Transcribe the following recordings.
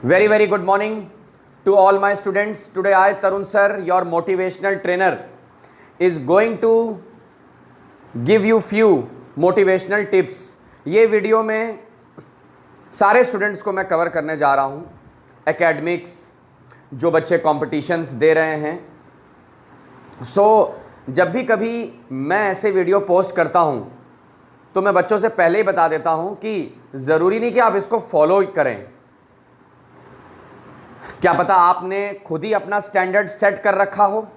Very, very good morning to all my students. Today I, Tarun sir, your motivational trainer, is going to give you few motivational tips. ये video में सारे students को मैं cover करने जा रहा हूँ. एकेडमिक्स, जो बच्चे कॉम्पिटिशन्स दे रहे हैं. जब भी कभी मैं ऐसे वीडियो पोस्ट करता हूँ तो मैं बच्चों से पहले ही बता देता हूँ कि ज़रूरी नहीं कि आप इसको फॉलो करें. क्या पता आपने खुद ही अपना स्टैंडर्ड सेट कर रखा हो,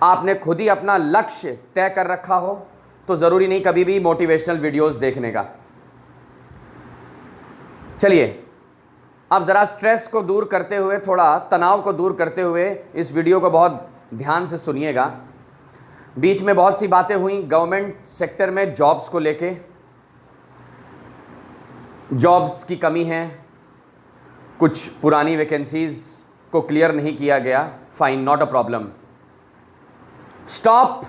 आपने खुद ही अपना लक्ष्य तय कर रखा हो, तो ज़रूरी नहीं कभी भी मोटिवेशनल वीडियोस देखने का. चलिए अब ज़रा स्ट्रेस को दूर करते हुए, थोड़ा तनाव को दूर करते हुए इस वीडियो को बहुत ध्यान से सुनिएगा. बीच में बहुत सी बातें हुई गवर्नमेंट सेक्टर में जॉब्स को लेके. जॉब्स की कमी है, कुछ पुरानी वैकेंसीज को क्लियर नहीं किया गया. Fine, not a problem. Stop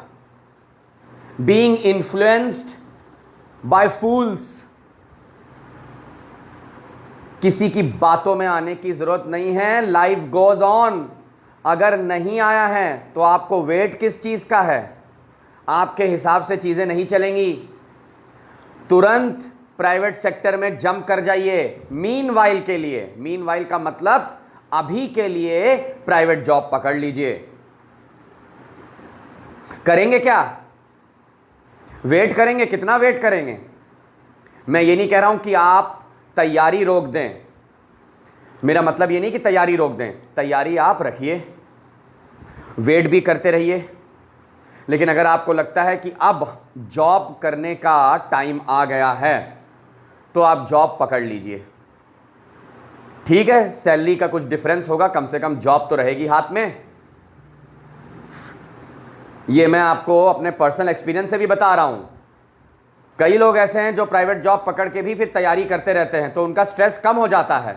being influenced by fools. किसी की बातों में आने की जरूरत नहीं है. Life goes on. अगर नहीं आया है तो आपको वेट किस चीज का है? आपके हिसाब से चीजें नहीं चलेंगी. तुरंत प्राइवेट सेक्टर में जंप कर जाइए. मीनवाइल के लिए, मीनवाइल का मतलब अभी के लिए प्राइवेट जॉब पकड़ लीजिए. करेंगे क्या? वेट करेंगे? कितना वेट करेंगे? मैं ये नहीं कह रहा हूं कि आप तैयारी रोक दें. मेरा मतलब ये नहीं कि तैयारी रोक दें. तैयारी आप रखिए, वेट भी करते रहिए. लेकिन अगर आपको लगता है कि अब जॉब करने का टाइम आ गया है तो आप जॉब पकड़ लीजिए. ठीक है, सैलरी का कुछ डिफरेंस होगा, कम से कम जॉब तो रहेगी हाथ में. ये मैं आपको अपने पर्सनल एक्सपीरियंस से भी बता रहा हूं. कई लोग ऐसे हैं जो प्राइवेट जॉब पकड़ के भी फिर तैयारी करते रहते हैं, तो उनका स्ट्रेस कम हो जाता है.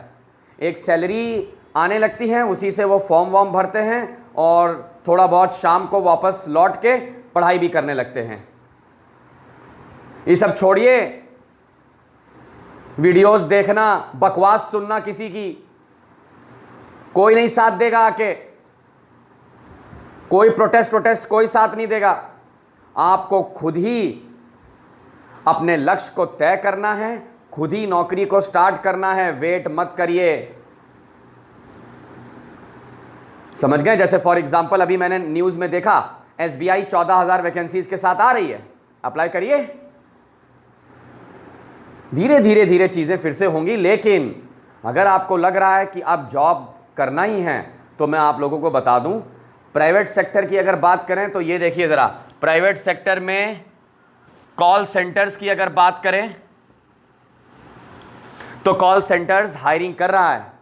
एक सैलरी आने लगती है, उसी से वो फॉर्म वॉर्म भरते हैं और थोड़ा बहुत शाम को वापस लौट के पढ़ाई भी करने लगते हैं. ये सब छोड़िए. वीडियोस देखना, बकवास सुनना किसी की, कोई नहीं साथ देगा. आके कोई प्रोटेस्ट कोई साथ नहीं देगा. आपको खुद ही अपने लक्ष्य को तय करना है, खुद ही नौकरी को स्टार्ट करना है. वेट मत करिए. समझ गए? जैसे फॉर एग्जांपल अभी मैंने न्यूज में देखा एसबीआई 14,000 वैकेंसीज के साथ आ रही है. अप्लाई करिए. धीरे धीरे धीरे चीजें फिर से होंगी. लेकिन अगर आपको लग रहा है कि अब जॉब करना ही है तो मैं आप लोगों को बता दूं, प्राइवेट सेक्टर की अगर बात करें तो ये देखिए जरा. प्राइवेट सेक्टर में कॉल सेंटर्स की अगर बात करें तो कॉल सेंटर्स हायरिंग कर रहा है.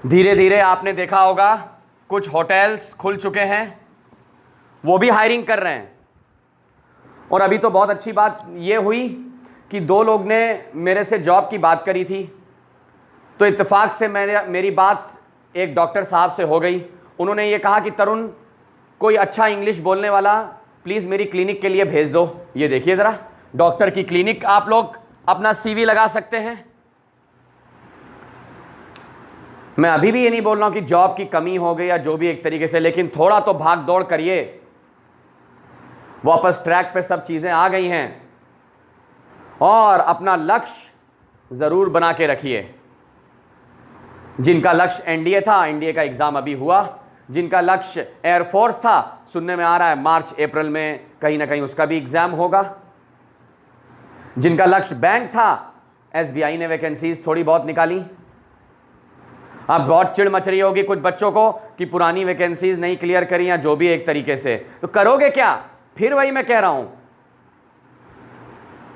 धीरे धीरे आपने देखा होगा कुछ होटल्स खुल चुके हैं, वो भी हायरिंग कर रहे हैं. और अभी तो बहुत अच्छी बात ये हुई कि 2 लोग ने मेरे से जॉब की बात करी थी, तो इत्तेफाक से मेरी बात एक डॉक्टर साहब से हो गई. उन्होंने ये कहा कि तरुण, कोई अच्छा इंग्लिश बोलने वाला प्लीज़ मेरी क्लिनिक के लिए भेज दो. ये देखिए ज़रा, डॉक्टर की क्लिनिक आप लोग अपना सीवी लगा सकते हैं. मैं अभी भी ये नहीं बोल रहा हूं कि जॉब की कमी हो गई या जो भी एक तरीके से, लेकिन थोड़ा तो भाग दौड़ करिए. वापस ट्रैक पे सब चीज़ें आ गई हैं और अपना लक्ष्य ज़रूर बना के रखिए. जिनका लक्ष्य एनडीए था, एनडीए का एग्ज़ाम अभी हुआ. जिनका लक्ष्य एयरफोर्स था, सुनने में आ रहा है मार्च अप्रैल में कहीं ना कहीं उसका भी एग्ज़ाम होगा. जिनका लक्ष्य बैंक था, एसबीआई ने वैकेंसीज थोड़ी बहुत निकाली. अब बहुत चिढ़ मच रही होगी कुछ बच्चों को कि पुरानी वैकेंसीज नहीं क्लियर करी या जो भी एक तरीके से, तो करोगे क्या? फिर वही मैं कह रहा हूं,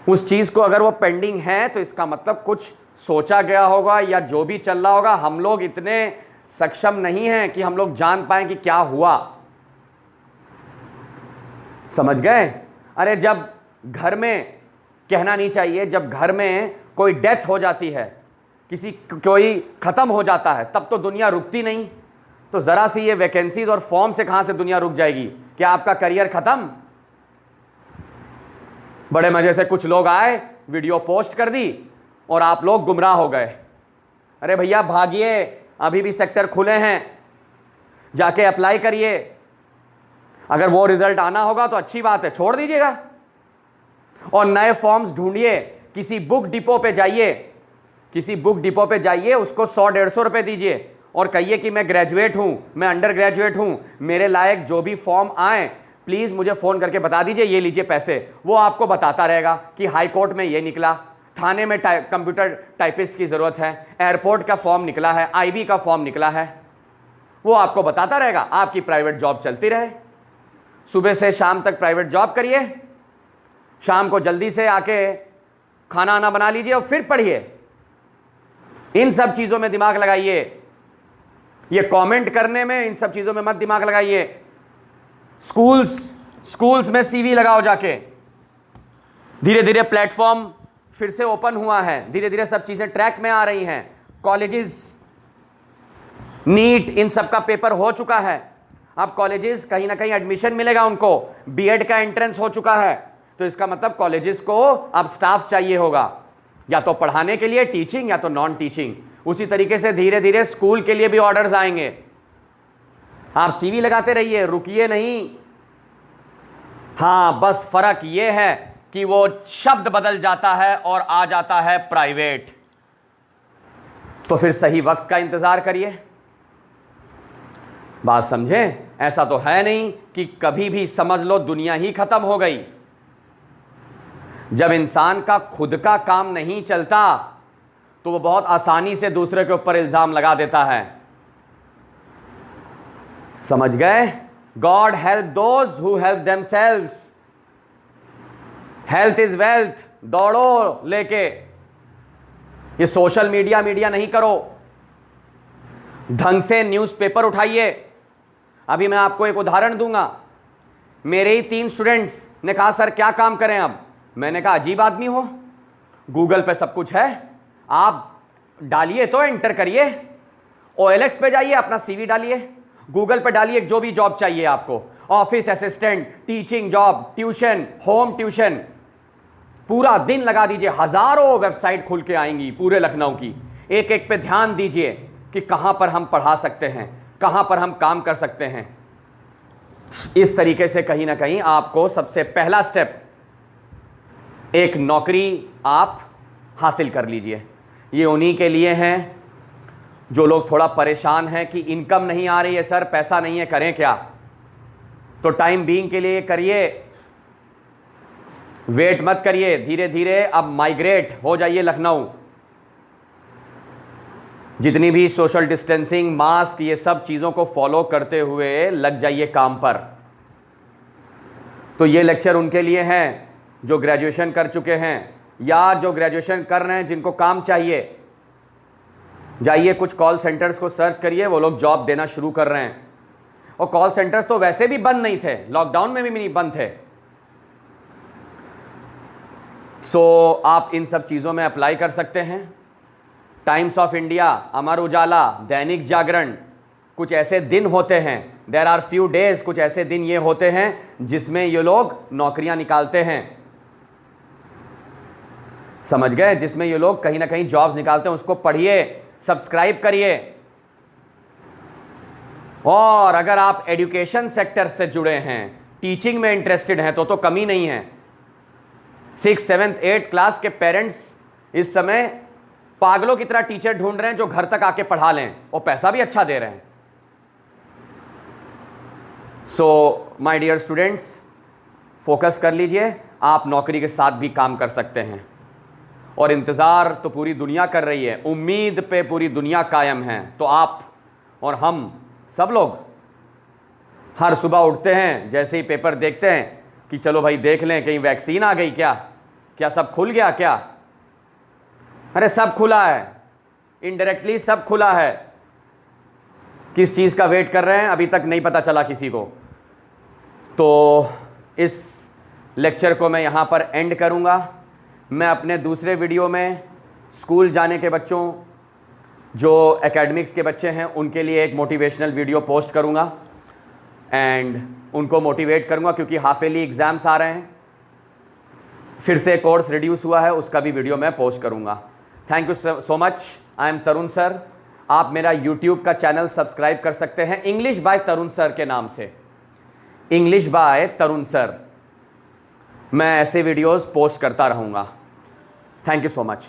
उस चीज को अगर वो पेंडिंग है तो इसका मतलब कुछ सोचा गया होगा या जो भी चल रहा होगा. हम लोग इतने सक्षम नहीं हैं कि हम लोग जान पाए कि क्या हुआ. समझ गए? अरे जब घर में, कहना नहीं चाहिए, जब घर में कोई डेथ हो जाती है, कोई खत्म हो जाता है, तब तो दुनिया रुकती नहीं. तो जरा सी ये वैकेंसीज और फॉर्म से कहां से दुनिया रुक जाएगी? क्या आपका करियर खत्म? बड़े मजे से कुछ लोग आए, वीडियो पोस्ट कर दी और आप लोग गुमराह हो गए. अरे भैया भागिए, अभी भी सेक्टर खुले हैं, जाके अप्लाई करिए। अगर वो रिजल्ट आना होगा तो अच्छी बात है, छोड़ दीजिएगा और नए फॉर्म्स ढूंढिए। किसी बुक डिपो पे जाइए, किसी बुक डिपो पे जाइए, उसको 100-150 रुपए दीजिए और कहिए कि मैं ग्रेजुएट हूं, मैं अंडर ग्रेजुएट हूं, मेरे लायक जो भी फॉर्म आए प्लीज मुझे फोन करके बता दीजिए, ये लीजिए पैसे। वो आपको बताता रहेगा कि हाई कोर्ट में ये निकला, थाने में कंप्यूटर टाइपिस्ट की जरूरत है, एयरपोर्ट का फॉर्म निकला है, आईबी का फॉर्म निकला है। वो आपको बताता रहेगा, आपकी प्राइवेट जॉब चलती रहे। सुबह से शाम तक प्राइवेट जॉब करिए, शाम को जल्दी से आके खाना आना बना लीजिए और फिर पढ़िए। इन सब चीजों में दिमाग लगाइए, ये कमेंट करने में इन सब चीजों में मत दिमाग लगाइए। स्कूल्स में सीवी लगाओ जाके। धीरे धीरे प्लेटफॉर्म फिर से ओपन हुआ है, धीरे धीरे सब चीजें ट्रैक में आ रही हैं। कॉलेजेस, नीट, इन सब का पेपर हो चुका है। अब कॉलेजेस कहीं ना कहीं एडमिशन मिलेगा उनको, बीएड का एंट्रेंस हो चुका है, तो इसका मतलब कॉलेजेस को अब स्टाफ चाहिए होगा, या तो पढ़ाने के लिए टीचिंग या तो नॉन टीचिंग। उसी तरीके से धीरे धीरे स्कूल के लिए भी ऑर्डर्स आएंगे। आप सीवी लगाते रहिए, रुकिए नहीं। हां, बस फर्क यह है कि वो शब्द बदल जाता है और आ जाता है प्राइवेट। तो फिर सही वक्त का इंतजार करिए। बात समझें? ऐसा तो है नहीं कि कभी भी समझ लो दुनिया ही खत्म हो गई। जब इंसान का खुद का काम नहीं चलता तो वो बहुत आसानी से दूसरे के ऊपर इल्जाम लगा देता है। समझ गए? God help those who help themselves. Health is wealth. दौड़ो लेके। ये सोशल मीडिया नहीं करो। ढंग से न्यूज़पेपर उठाइए। अभी मैं आपको एक उदाहरण दूंगा। मेरे ही 3 स्टूडेंट्स ने कहा सर क्या काम करें अब। मैंने कहा अजीब आदमी हो, गूगल पे सब कुछ है, आप डालिए तो एंटर करिए, OLX पे जाइए, अपना सीवी डालिए, गूगल पे डालिए जो भी जॉब चाहिए आपको, office assistant, teaching job, tuition, home tuition, पूरा दिन लगा दीजिए। हजारों वेबसाइट खुल के आएंगी पूरे लखनऊ की। एक एक पे ध्यान दीजिए कि कहां पर हम पढ़ा सकते हैं, कहां पर हम काम कर सकते हैं। इस तरीके से कहीं ना कहीं आपको सबसे पहला स्टेप, एक नौकरी आप हासिल कर लीजिए। ये उन्हीं के लिए हैं जो लोग थोड़ा परेशान हैं कि इनकम नहीं आ रही है सर, पैसा नहीं है, करें क्या। तो टाइम बीइंग के लिए करिए, वेट मत करिए, धीरे धीरे अब माइग्रेट हो जाइए लखनऊ। जितनी भी सोशल डिस्टेंसिंग, मास्क, ये सब चीज़ों को फॉलो करते हुए लग जाइए काम पर। तो ये लेक्चर उनके लिए हैं जो ग्रेजुएशन कर चुके हैं या जो ग्रेजुएशन कर रहे हैं, जिनको काम चाहिए। जाइए कुछ कॉल सेंटर्स को सर्च करिए, वो लोग जॉब देना शुरू कर रहे हैं। और कॉल सेंटर्स तो वैसे भी बंद नहीं थे, लॉकडाउन में भी नहीं बंद थे। सो आप इन सब चीज़ों में अप्लाई कर सकते हैं। Times of India, Amar Ujala, Dainik Jagran, कुछ ऐसे दिन होते हैं, देयर आर फ्यू डेज, कुछ ऐसे दिन ये होते हैं जिसमें ये लोग नौकरियां निकालते हैं। समझ गए? जिसमें ये लोग कहीं ना कहीं जॉब्स निकालते हैं, उसको पढ़िए, सब्सक्राइब करिए। और अगर आप एजुकेशन सेक्टर से जुड़े हैं, टीचिंग में इंटरेस्टेड हैं, तो कमी नहीं है। 6th 7th 8th क्लास के पेरेंट्स इस समय पागलों की तरह टीचर ढूंढ रहे हैं जो घर तक आके पढ़ा लें, और पैसा भी अच्छा दे रहे हैं। So my dear students, focus कर लीजिए। आप नौकरी के साथ भी काम कर सकते हैं। और इंतज़ार तो पूरी दुनिया कर रही है, उम्मीद पे पूरी दुनिया कायम है। तो आप और हम सब लोग हर सुबह उठते हैं, जैसे ही पेपर देखते हैं कि चलो भाई देख लें कहीं वैक्सीन आ गई क्या, क्या सब खुल गया क्या। अरे सब खुला है, इनडायरेक्टली सब खुला है। किस चीज़ का वेट कर रहे हैं अभी तक नहीं पता चला किसी को। तो इस लेक्चर को मैं यहाँ पर एंड करूँगा। मैं अपने दूसरे वीडियो में स्कूल जाने के बच्चों, जो एकेडमिक्स के बच्चे हैं, उनके लिए एक मोटिवेशनल वीडियो पोस्ट करूँगा एंड उनको मोटिवेट करूँगा, क्योंकि हाफ ईयरली एग्ज़ाम्स आ रहे हैं। फिर से कोर्स रिड्यूस हुआ है, उसका भी वीडियो मैं पोस्ट करूँगा। Thank you so much. I am Tarun sir. आप मेरा यूट्यूब का चैनल सब्सक्राइब कर सकते हैं इंग्लिश बाय तरुण सर के नाम से, इंग्लिश बाय तरुण सर। मैं ऐसे वीडियोस पोस्ट करता रहूंगा। Thank you so much.